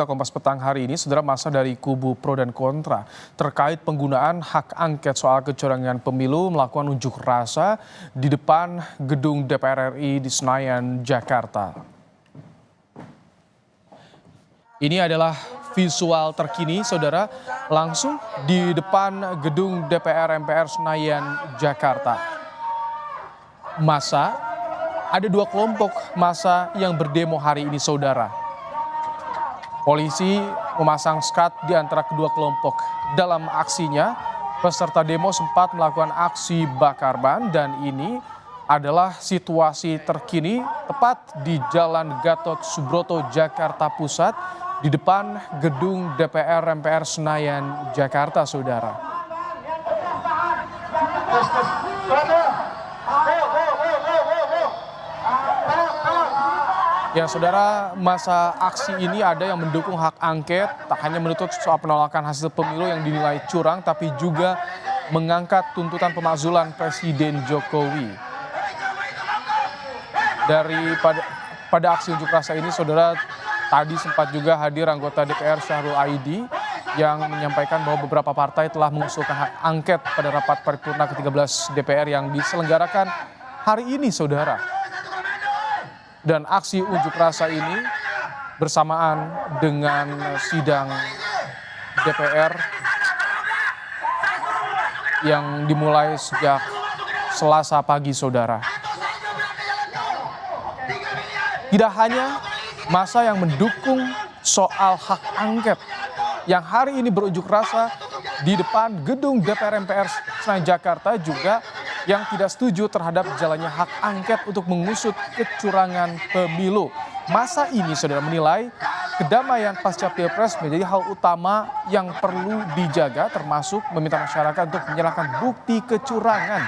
Kompas Petang hari ini, saudara, masa dari kubu pro dan kontra terkait penggunaan hak angket soal kecurangan pemilu melakukan unjuk rasa di depan gedung DPR RI di Senayan, Jakarta. Ini adalah visual terkini, saudara, langsung di depan gedung DPR MPR Senayan, Jakarta. Ada dua kelompok massa yang berdemo hari ini, saudara. Polisi memasang skat di antara kedua kelompok. Dalam aksinya, peserta demo sempat melakukan aksi bakar ban dan ini adalah situasi terkini tepat di Jalan Gatot Subroto, Jakarta Pusat di depan gedung DPR MPR Senayan, Jakarta, saudara. Ya, saudara, masa aksi ini ada yang mendukung hak angket, tak hanya menuntut soal penolakan hasil pemilu yang dinilai curang, tapi juga mengangkat tuntutan pemakzulan Presiden Jokowi. Pada aksi unjuk rasa ini, saudara, tadi sempat juga hadir anggota DPR Syahrul Aidi yang menyampaikan bahwa beberapa partai telah mengusulkan hak angket pada rapat paripurna ke-13 DPR yang diselenggarakan hari ini, saudara. Dan aksi unjuk rasa ini bersamaan dengan sidang DPR yang dimulai sejak Selasa pagi, saudara. Tidak hanya massa yang mendukung soal hak angket yang hari ini berunjuk rasa di depan gedung DPR MPR Senayan, Jakarta, juga yang tidak setuju terhadap jalannya hak angket untuk mengusut kecurangan pemilu. Masa ini, saudara, menilai kedamaian pasca Pilpres menjadi hal utama yang perlu dijaga, termasuk meminta masyarakat untuk menyerahkan bukti kecurangan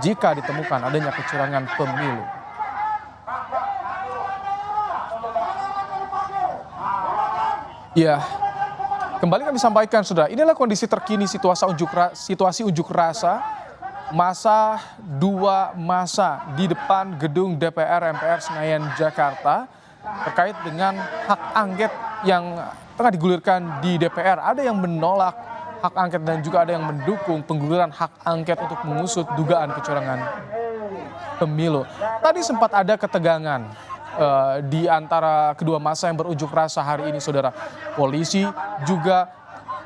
jika ditemukan adanya kecurangan pemilu. Ya, kembali kami sampaikan, saudara, inilah kondisi terkini situasi unjuk rasa dua massa di depan gedung DPR MPR Senayan, Jakarta terkait dengan hak angket yang tengah digulirkan di DPR. Ada yang menolak hak angket dan juga ada yang mendukung pengguliran hak angket untuk mengusut dugaan kecurangan pemilu. Tadi sempat ada ketegangan di antara kedua massa yang berunjuk rasa hari ini, saudara. Polisi juga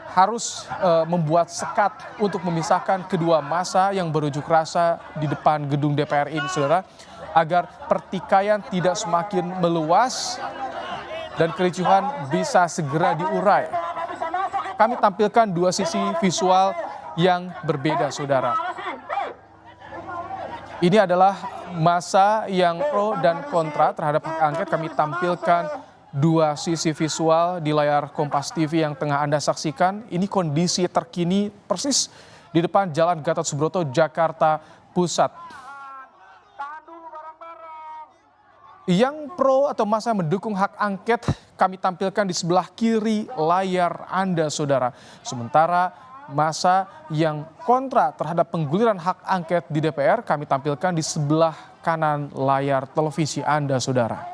harus membuat sekat untuk memisahkan kedua massa yang berunjuk rasa di depan gedung DPR ini, saudara, agar pertikaian tidak semakin meluas dan kericuhan bisa segera diurai. Kami tampilkan dua sisi visual yang berbeda, saudara. Ini adalah massa yang pro dan kontra terhadap hak angket. Kami tampilkan dua sisi visual di layar Kompas TV yang tengah Anda saksikan. Ini kondisi terkini persis di depan Jalan Gatot Subroto, Jakarta Pusat. Yang pro atau massa mendukung hak angket kami tampilkan di sebelah kiri layar Anda, saudara. Sementara massa yang kontra terhadap pengguliran hak angket di DPR kami tampilkan di sebelah kanan layar televisi Anda, saudara.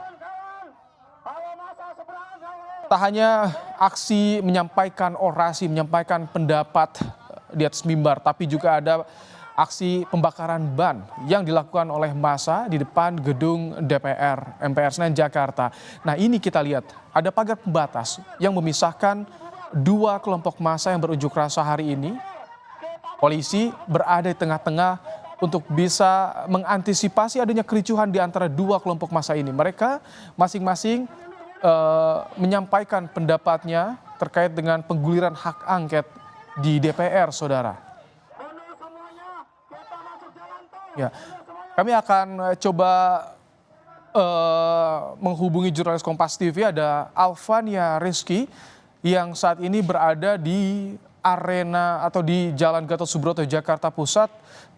Tak hanya aksi menyampaikan orasi, menyampaikan pendapat di atas mimbar, tapi juga ada aksi pembakaran ban yang dilakukan oleh massa di depan gedung DPR MPR Senayan, Jakarta. Nah, ini kita lihat ada pagar pembatas yang memisahkan dua kelompok massa yang berunjuk rasa hari ini. Polisi berada di tengah-tengah untuk bisa mengantisipasi adanya kericuhan di antara dua kelompok massa ini. Mereka masing-masing menyampaikan pendapatnya terkait dengan pengguliran hak angket di DPR, saudara. Ya, kami akan coba menghubungi jurnalis Kompas TV, ada Alvania Rizky yang saat ini berada di arena atau di Jalan Gatot Subroto, Jakarta Pusat,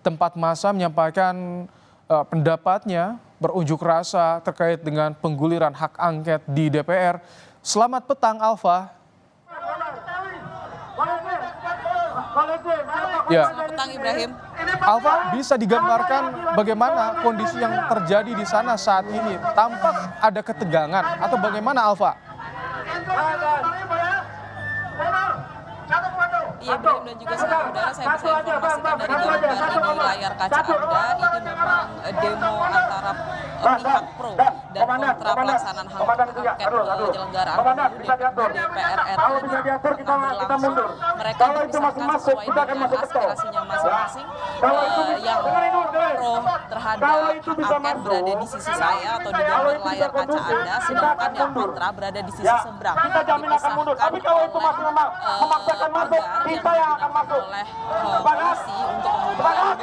tempat massa menyampaikan pendapatnya berunjuk rasa terkait dengan pengguliran hak angket di DPR. Selamat petang, Alfa. Ya. Selamat petang, Ibrahim. Alfa, bisa digambarkan bagaimana kondisi yang terjadi di sana saat ini? Tampak ada ketegangan atau bagaimana, Alfa? Iya, Ibrahim dan juga saudara, saya bisa informasikan dari gambar di layar kaca Anda, ini memang demo antara pihak pro dan kontra pelaksanaan hak angket penyelenggaraan pemilu DPR RI tengah berlangsung. Mereka dipisahkan sesuai dengan aspirasinya masing-masing. Yang pro terhadap hak angket berada di sisi saya atau di gambar layar kaca Anda, sedangkan yang kontra berada di sisi seberang. Dipisahkan oleh pagar yang digunakan oleh polisi untuk kemudian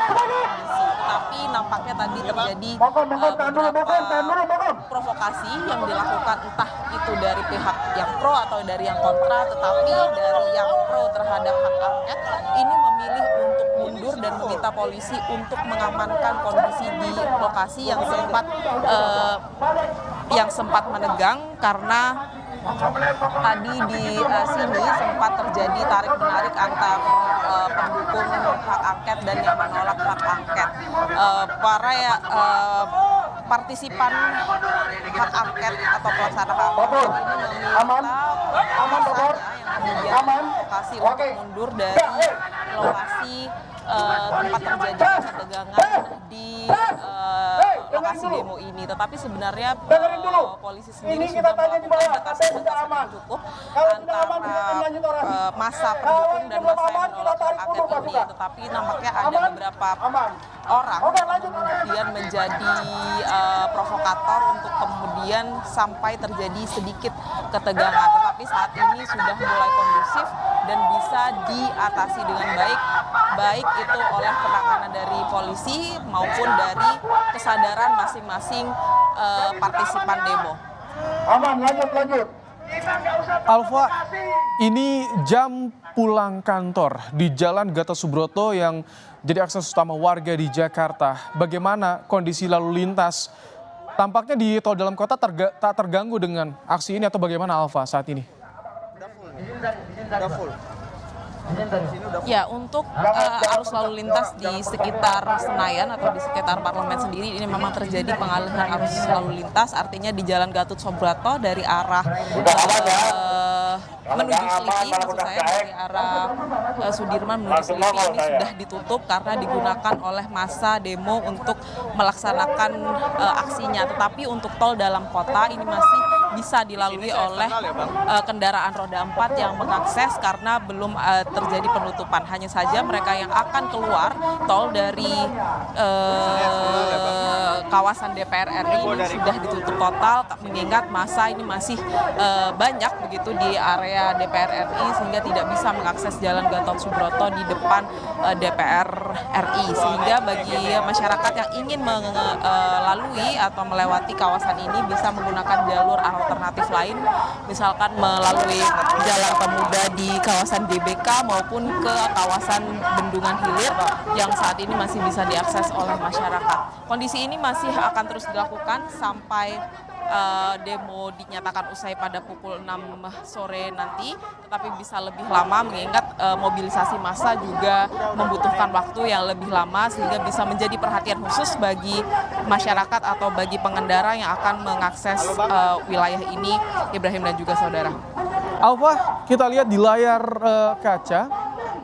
kondisi. Tetapi nampaknya tadi terjadi beberapa provokasi yang dilakukan entah itu dari pihak yang pro atau dari yang kontra, tetapi dari yang pro terhadap hak angket ini memilih untuk mundur dan meminta polisi untuk mengamankan kondisi di lokasi yang sempat menegang karena tadi di sini sempat terjadi tarik-menarik antar pendukung hak angket dan yang menolak hak angket. Partisipan hak angket atau pelaksana hak angket ini meminta masanya yang kemudian lokasi untuk mundur dari lokasi tempat terjadi ketegangan di lokasi demo ini. Tetapi sebenarnya polisi sendiri sudah melakukan batasan-batasan yang cukup antara massa pendukung dan massa yang menolak hak angket ini. Tetapi nampaknya ada beberapa orang yang kemudian menjadi provokator untuk kemudian sampai terjadi sedikit ketegangan. Tetapi saat ini sudah mulai kondusif dan bisa diatasi dengan baik itu oleh penanganan dari polisi maupun dari kesadaran masing-masing partisipan demo. Aman, lanjut. Alfa, ini jam pulang kantor di Jalan Gatot Subroto yang jadi akses utama warga di Jakarta. Bagaimana kondisi lalu lintas? Tampaknya di tol dalam kota tak terganggu dengan aksi ini atau bagaimana Alfa saat ini? Udah full. Ya, untuk arus lalu lintas di sekitar Senayan atau di sekitar parlemen sendiri ini memang terjadi pengalihan arus lalu lintas, artinya di Jalan Gatot Subroto dari arah menuju Selipi, maksud saya dari arah Sudirman menuju Selipi ini sudah ditutup karena digunakan oleh massa demo untuk melaksanakan aksinya. Tetapi untuk tol dalam kota ini masih bisa dilalui oleh kendaraan roda 4 yang mengakses karena belum terjadi penutupan. Hanya saja mereka yang akan keluar tol dari kawasan DPR RI ini sudah ditutup total, mengingat massa ini masih banyak begitu di area DPR RI sehingga tidak bisa mengakses Jalan Gatot Subroto di depan DPR RI. Sehingga bagi masyarakat yang ingin melalui atau melewati kawasan ini bisa menggunakan jalur alternatif lain, misalkan melalui Jalan Pemuda di kawasan GBK maupun ke kawasan Bendungan Hilir yang saat ini masih bisa diakses oleh masyarakat. Kondisi ini masih akan terus dilakukan sampai demo dinyatakan usai pada pukul 6 sore nanti, tetapi bisa lebih lama mengingat mobilisasi massa juga membutuhkan waktu yang lebih lama sehingga bisa menjadi perhatian khusus bagi masyarakat atau bagi pengendara yang akan mengakses wilayah ini, Ibrahim dan juga saudara. Alfa, kita lihat di layar kaca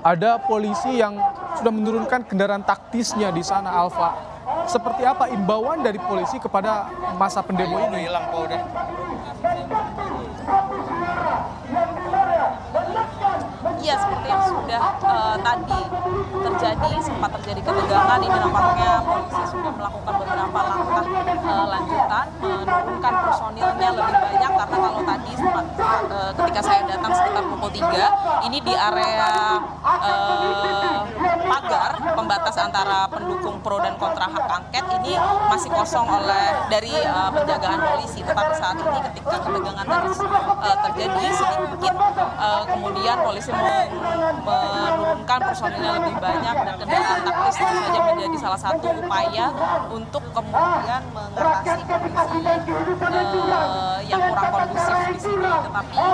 ada polisi yang sudah menurunkan kendaraan taktisnya di sana, Alfa. Seperti apa imbauan dari polisi kepada massa pendemo ini? Iya, seperti yang sudah tadi sempat terjadi ketegangan. Ini nampaknya polisi sudah melakukan beberapa langkah lanjutan, menurunkan personilnya lebih banyak karena kalau tadi ketika saya datang sekitar pukul 3, ini di area pagar pembatas antara pendukung pro dan kontra hak angket ini masih kosong dari penjagaan polisi. Tetapi saat ini ketika ketegangan tadi terjadi sedikit, kemudian polisi menurunkan personilnya lebih banyak dan kendaraan checklist tentu saja menjadi salah satu upaya untuk kemudian mengatasi kondisi yang kurang kondusif di sini. Tetapi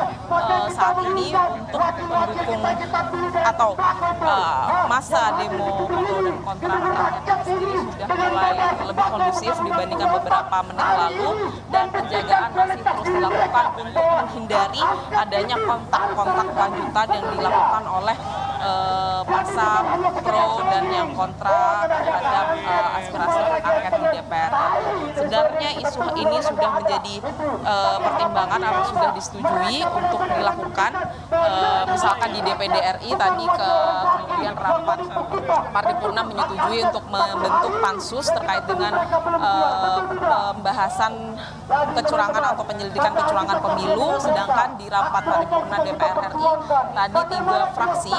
saat ini untuk mendukung atau masa demo pro dan kontra hak angket sendiri sudah mulai lebih kondusif dibandingkan beberapa menit lalu, dan penjagaan masih terus dilakukan untuk menghindari adanya kontak-kontak lanjutan yang dilakukan oleh masa pro dan yang kontra terhadap aspirasi hak angket di DPR. Sebenarnya isu ini sudah menjadi pertimbangan atau sudah disetujui untuk dilakukan, misalkan di DPD RI tadi kemudian rapat paripurna menyetujui untuk membentuk pansus terkait dengan pembahasan kecurangan atau penyelidikan kecurangan pemilu, sedangkan di rapat paripurna DPR RI tadi 3 fraksi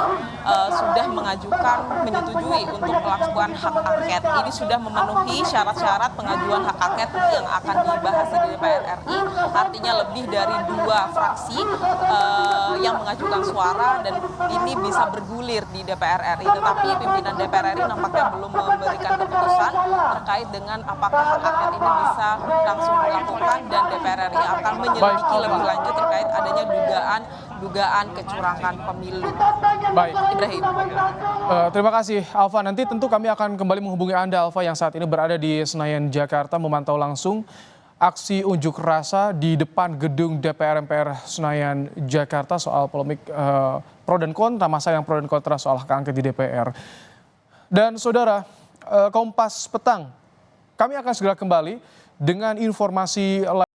sudah mengajukan menyetujui untuk melakukan hak angket. Ini sudah memenuhi syarat-syarat pengajuan hak angket yang akan dibahas di DPR RI. Artinya lebih dari 2 fraksi yang mengajukan suara, dan ini bisa bergulir di DPR RI. Tetapi pimpinan DPR RI nampaknya belum memberikan keputusan terkait dengan apakah hak angket ini bisa langsung dilakukan, dan DPR RI akan menyelidiki lebih lanjut terkait adanya dugaan kecurangan pemilu. Baik. Ibrahim. Terima kasih Alfa. Nanti tentu kami akan kembali menghubungi Anda, Alfa, yang saat ini berada di Senayan, Jakarta, memantau langsung aksi unjuk rasa di depan gedung DPR MPR Senayan, Jakarta soal polemik pro dan kontra, masa yang pro dan kontra soal hak angket di DPR. Dan saudara, Kompas Petang, kami akan segera kembali dengan informasi